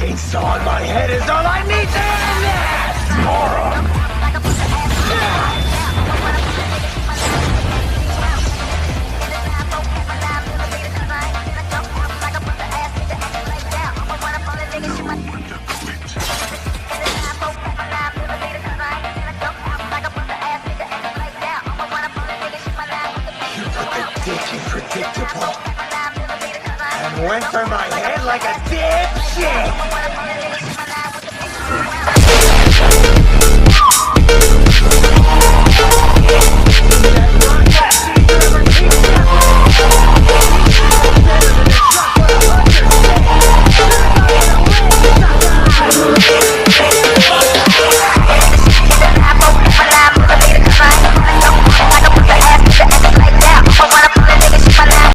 chainsaw on my head is all I need to end this! Moron! Predictable. And went for my head like a dipshit!